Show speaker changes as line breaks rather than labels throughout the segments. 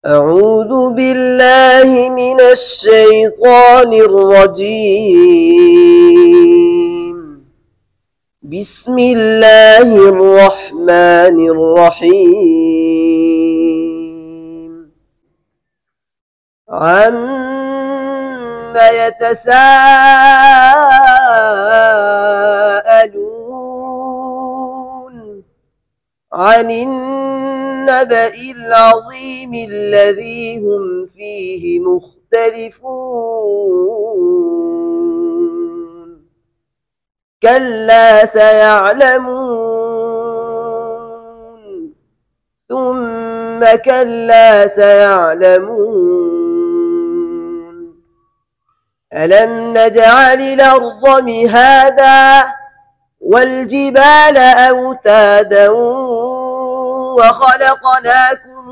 أعوذ بالله من الشيطان الرجيم. بسم الله الرحمن الرحيم. عَمَّ يتساءلون عن النبأ العظيم الذي هم فيه مختلفون كلا سيعلمون ثم كلا سيعلمون ألم نجعل الأرض مهادا والجبال أوتادا وخلقناكم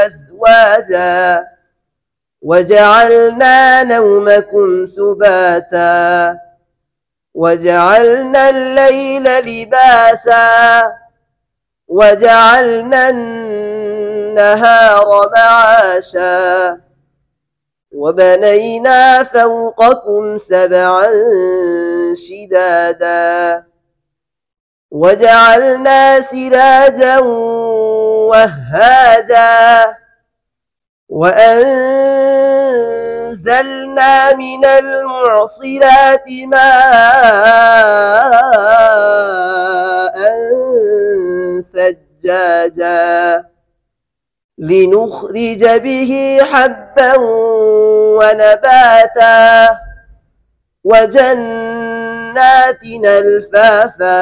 أزواجا وجعلنا نومكم سباتا وجعلنا الليل لباسا وجعلنا النهار معاشا وبنينا فوقكم سبعا شدادا وجعلنا سراجا وهاجا وأنزلنا من المعصرات ماء ثجاجا لنخرج به حبا ونباتا وجنات ألفافا.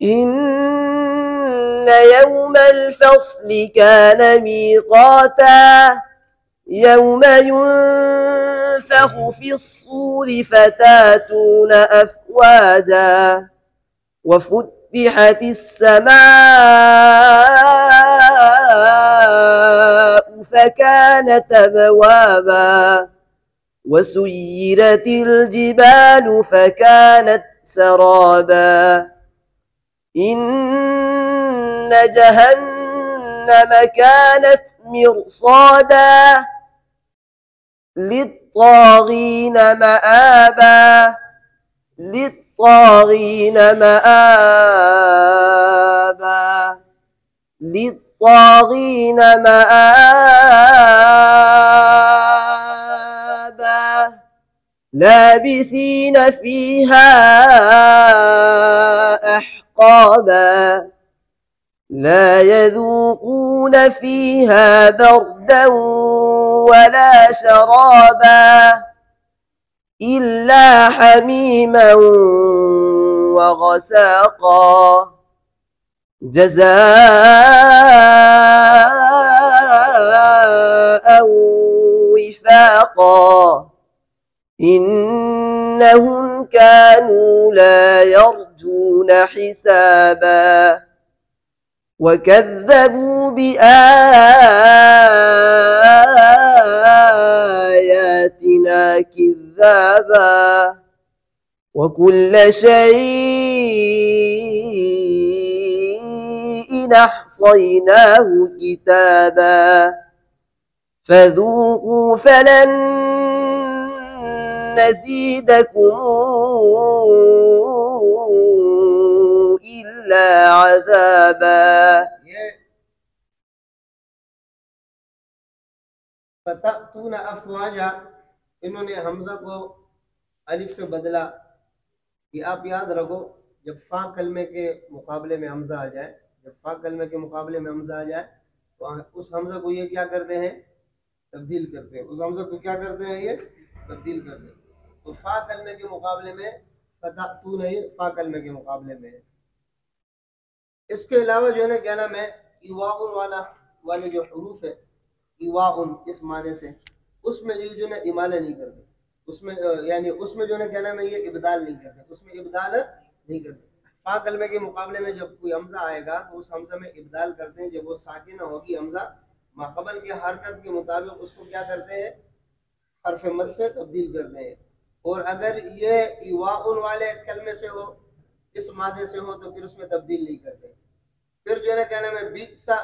إن يوم الفصل كان ميقاتا يوم ينفخ في الصور فتاتون أفواجا وفتحت السماء فكانت أبوابا وسيرت الجبال فكانت سرابا إن جهنم كانت مرصادا للطاغين مآبا للطاغين مآبا للطاغين مآبا لابثين فيها أحقابا لا يذوقون فيها بردا ولا شرابا إلا حميما وغساقا جزاء وفاقا إنهم كانوا لا يرجون حسابا وكذبوا بآياتنا كذابا وكل شيء أحصيناه كتابا فذوقوا فلن نزيدكم إلا عذابا.
فتأتون أفواجا انہوں نے حمزہ کو الف سے بدلا کہ آپ یاد رکھو جب فا کلمے کے مقابلے میں حمزہ آ جائے تو اس حمزہ کو یہ کیا کرتے ہیں تبدیل کرتے ہیں یہ تبدیل کرتے ہیں تو فا کلمے کے مقابلے میں فتأتون یہ فا کلمے کے مقابلے میں ہے. اس کے علاوہ جو ہے نا کیا نام ہے ایواء والے جو حروف ہے ایواء اس معنی سے اس میں یہ جو ہے نا امالہ نہیں کرتے اس میں جو ہے نا کیا نام ہے یہ ابدال نہیں کرتے فا کلمے کے مقابلے میں جب کوئی حمزہ آئے گا تو اس حمزہ میں ابدال کرتے ہیں. جب وہ ساکنہ ہوگی حمزہ ماقبل کی حرکت کے مطابق اس کو کیا کرتے ہیں حرف مد سے تبدیل کرتے ہیں. اور اگر یہ ایواء والے کلمے سے ہو اس مادے سے ہو تو پھر اس میں تبدیل نہیں کرتے. پھر جو ہے نا کیا نام ہے بیسا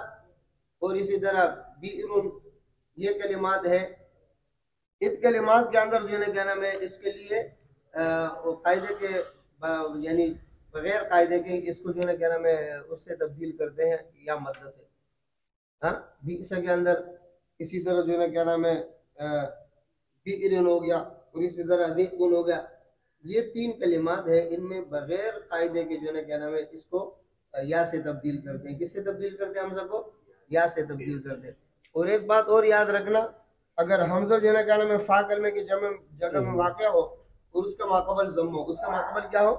اور اسی طرح بیئرن یہ کلمات ہے. ان کلمات کے اندر جو ہے نا کیا نام ہے اس کے لیے قاعدے کے یعنی بغیر قاعدے کے اس کو جو ہے نا کیا نام ہے اس سے تبدیل کرتے ہیں یا مدہ سے. بیسا کے اندر اسی طرح جو ہے نا کیا نام ہے بیئرن ہو گیا اور اسی طرح ذئبن ہو گیا. یہ تین کلمات ہیں ان میں بغیر قاعدے کے جو ہے نا کیا نام ہے اس کو یا سے تبدیل کرتے ہیں. کس سے تبدیل کرتے ہیں حمزہ کو یا سے تبدیل کرتے ہیں. اور ایک بات اور یاد رکھنا اگر حمزہ جو ہے نا کیا نام ہے فا کلمے کی جگہ میں واقع ہو اور اس کا ماقبل ضمہ اس کا ماقبل کیا ہو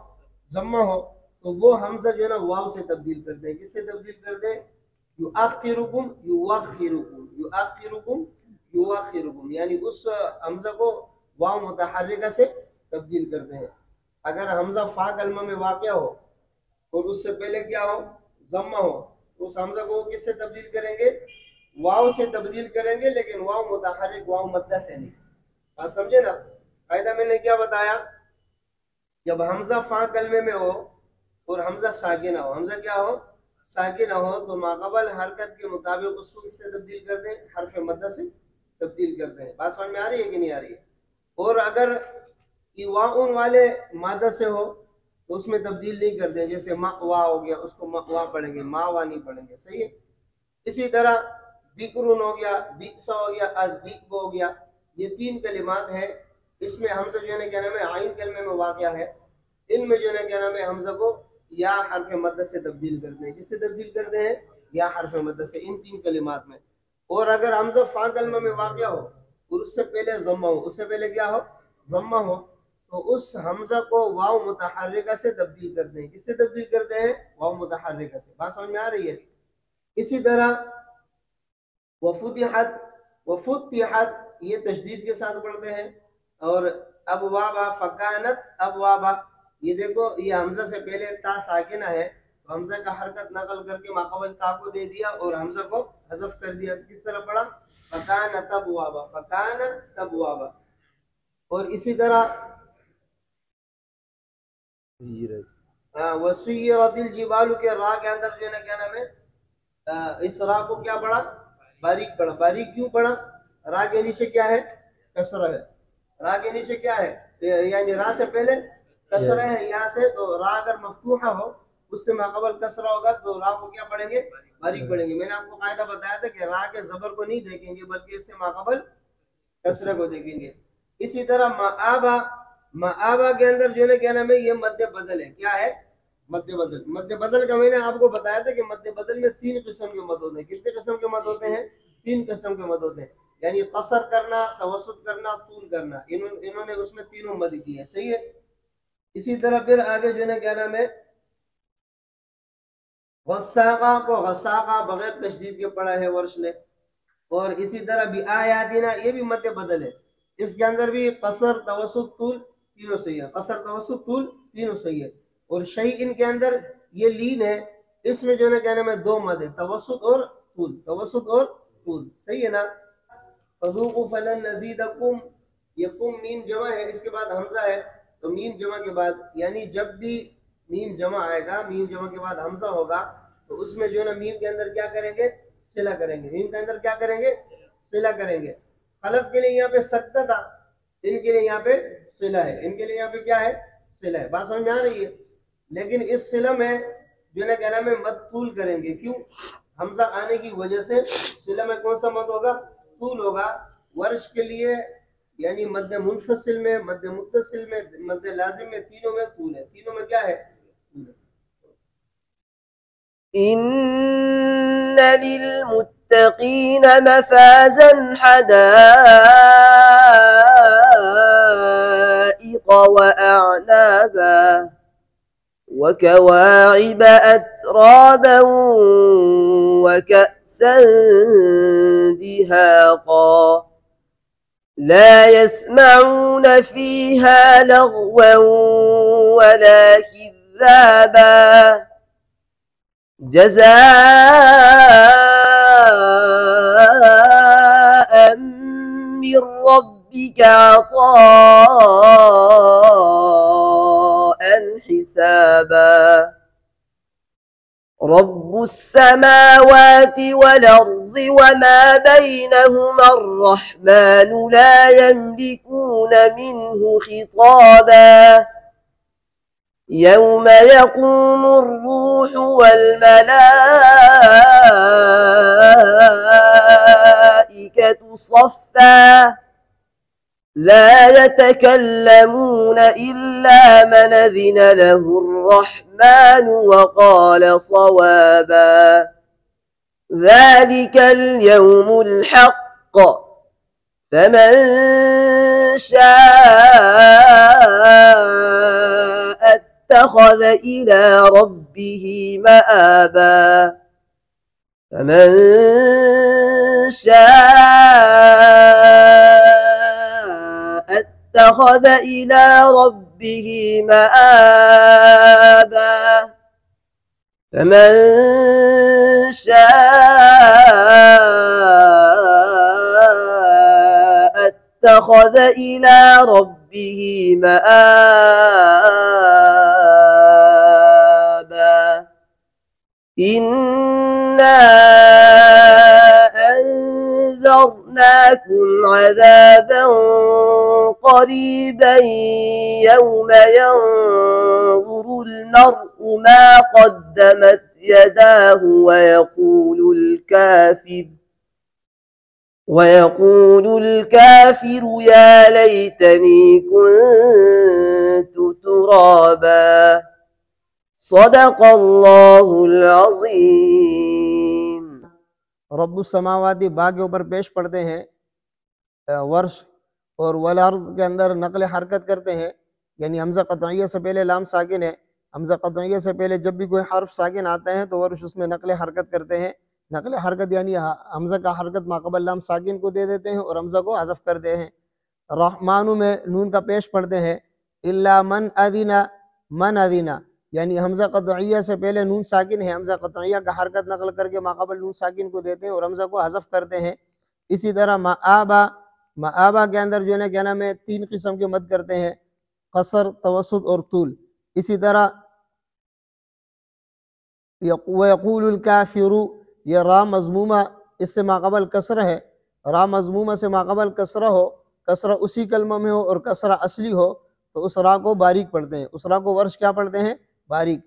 ضمہ ہو تو وہ حمزہ جو ہے نا واو سے تبدیل کرتے ہیں. کس سے تبدیل کرتے ہیں یؤخرکم یعنی اس حمزہ کو واو متحرکہ سے تبدیل کرتے ہیں. اگر حمزہ فا کلمہ میں واقع ہو اور اس سے پہلے کیا ہو ضمہ ہو تو اس حمزہ کو کس سے تبدیل کریں گے واو سے تبدیل کریں گے لیکن واو متحرک واو مدہ سے نہیں. بات سمجھے نا قاعدہ میں نے کیا بتایا جب حمزہ فا کلمے میں ہو اور حمزہ ساکنہ ہو حمزہ کیا ہو ساکنہ ہو تو ماقبل حرکت کے مطابق اس کو کس سے تبدیل کرتے ہیں حرف مدہ سے تبدیل کرتے ہیں. بات سمجھ میں آ رہی ہے کہ نہیں آ رہی ہے. اور اگر ایواء والے مادہ سے ہو تو اس میں تبدیل نہیں کرتے ہیں جیسے مأوا ہو گیا اس کو مأوا پڑھیں گے ماوا نہیں پڑھیں گے. صحیح ہے. اسی طرح بکرن ہو گیا بیسا ہو گیا الذئب ہو گیا یہ تین کلمات ہیں اس میں حمزہ جو ہے نا کیا نام ہے عین کلمے میں واقع ہے. ان میں جو ہے نا کیا نام ہے حمزہ کو یا حرف مدہ سے تبدیل کرتے ہیں. کس سے تبدیل کرتے ہیں یا حرف مدہ سے ان تین کلمات میں. اور اگر حمزہ فا کلمہ میں واقع ہو اور اس سے پہلے ضمہ ہو اس سے پہلے کیا ہو ضمہ ہو تو اس حمزہ کو واو متحرکہ سے تبدیل کرتے ہیں. کس سے تبدیل کرتے ہیں واو متحرکہ سے. بات سمجھ میں آ رہی ہے. اسی طرح وفتحت یہ تشدید کے ساتھ پڑھتے ہیں. اور ابوابا فکانت ابوابا یہ دیکھو یہ حمزہ سے پہلے تا ساکنہ ہے تو حمزہ کا حرکت نقل کر کے ماقبل تا کو دے دیا اور حمزہ کو حذف کر دیا. کس طرح پڑھا فکانت ابوابا. اور اسی طرح وسیرت الجبال کے را کے اندر جو ہے نا کیا نام ہے اس را کو کیا پڑھا باریک پڑھا. باریک کیوں پڑھا را کے نیچے کیا ہے کسرہ ہے. را کے نیچے کیا ہے یعنی را سے پہلے کسرہ ہے یہاں سے تو را اگر مفتوحہ ہو اس سے ماقبل کسرہ ہوگا تو را کو کیا پڑھیں گے باریک پڑھیں گے. میں نے آپ کو قاعدہ بتایا تھا کہ را کے زبر کو نہیں دیکھیں گے بلکہ اس سے ماقبل کسرہ کو دیکھیں گے. اسی طرح مآبا، مآبا کے اندر جو ہے نا کیا نام ہے، یہ مد بدل ہے. کیا ہے؟ مد بدل. مد بدل کا میں نے آپ کو بتایا تھا کہ مد بدل میں 3 قسم کے مد ہوتے ہیں. کتنے قسم کے مد ہوتے ہیں؟ 3 قسم کے مد ہوتے ہیں. یعنی قصر کرنا، توسط کرنا، طول کرنا. انہوں نے اس میں تینوں مد کی ہے. صحیح ہے. اسی طرح پھر آگے جو ہے نا کیا نام ہے، غساقہ کو غساقہ بغیر تشدید کے پڑھا ہے ورش نے. اور اسی طرح بھی آیاتنا، یہ بھی مد بدل ہے. اس کے اندر بھی قصر، توسط، طول تینوں صحیح ہے. قصر، توسط، طول تینوں صحیح ہے. اور شیء کے اندر یہ لین ہے، اس میں جو ہے نا کہنے میں 2 مد ہے، توسط اور طول. توسط اور طول صحیح ہے نا. فذوقوا فلن نزیدکم، یہ کم میم جمع ہے، اس کے بعد حمزہ ہے. تو میم جمع کے بعد یعنی جب بھی میم جمع آئے گا، میم جمع کے بعد حمزہ ہوگا، تو اس میں جو ہے نا میم کے اندر کیا کریں گے؟ صلہ کریں گے. میم کے اندر کیا کریں گے؟ صلہ کریں گے. خلف کے لیے یہاں پہ سکتہ تھا، ان کے لیے یہاں پہ صلہ ہے. ان کے لیے یہاں پہ کیا ہے؟ صلہ ہے. بات سمجھ میں آ رہی ہے؟ لیکن اس صلہ میں جو ہے نا کہنا میں مد طول کریں گے. کیوں؟ حمزہ آنے کی وجہ سے صلہ میں کون سا مد ہوگا؟ طول ہوگا. ورش کے لیے یعنی مد منفصل میں، مد متصل میں، مد لازم میں، تینوں میں طول ہے. تینوں میں کیا ہے؟
إن للمتقين مفازا حدائق وأعنابا وكواعب أترابا وكأسا دهاقا لا يسمعون فيها لغوا ولا كذابا جزاء من ربك عطاء حسابا رب السماوات والأرض وما بينهما الرحمن لا يملكون منه خطابا يوم يقوم الروح والملائكة صفا لا يتكلمون إلا من أذن له الرحمن وقال صوابا ذلك اليوم الحق فمن شاء اتخذ إلى ربه مآبا فمن شاء اتخذ إلى ربه مآبا فمن شاء اتخذ إلى ربه مآبا إنا أنذرناكم عذابا قريبا يوم ينظر المرء ما قدمت يداه ويقول الكافر يا ليتني كنت ترابا صدق الله العظيم.
رب السماواتی با کے اوپر پیش پڑھتے ہیں ورش، اور والارض کے اندر نقل حرکت کرتے ہیں. یعنی حمزہ قطعیہ سے پہلے لام ساکن ہے. حمزہ قطعیہ سے پہلے جب بھی کوئی حرف ساکن آتا ہے تو ورش اس میں نقل حرکت کرتے ہیں. نقل حرکت یعنی حمزہ کا حرکت ماقبل لام ساکن کو دے دیتے ہیں اور حمزہ کو حذف کرتے ہیں. رحمانو میں نون کا پیش پڑھتے ہیں. الا من اذنا، من اذنا یعنی حمزہ قطعیہ سے پہلے نون ساکن ہے، حمزہ قطعیہ کا حرکت نقل کر کے ماقبل نون ساکن کو دیتے ہیں اور حمزہ کو حذف کرتے ہیں. اسی طرح مآبا، مآبا کے اندر جو ہے نا کیا نام ہے 3 قسم کے مد کرتے ہیں، قصر، توسط اور طول. اسی طرح وَيَقُولُ الْكَافِرُ، یہ را مضمومہ اس سے ماقبل کسرہ ہے. را مضمومہ سے ماقبل کسرہ ہو، کسرہ اسی کلمہ میں ہو اور کسرہ اصلی ہو تو اس را کو باریک پڑھتے ہیں. اس را کو ورش کیا پڑھتے ہیں؟ باریک.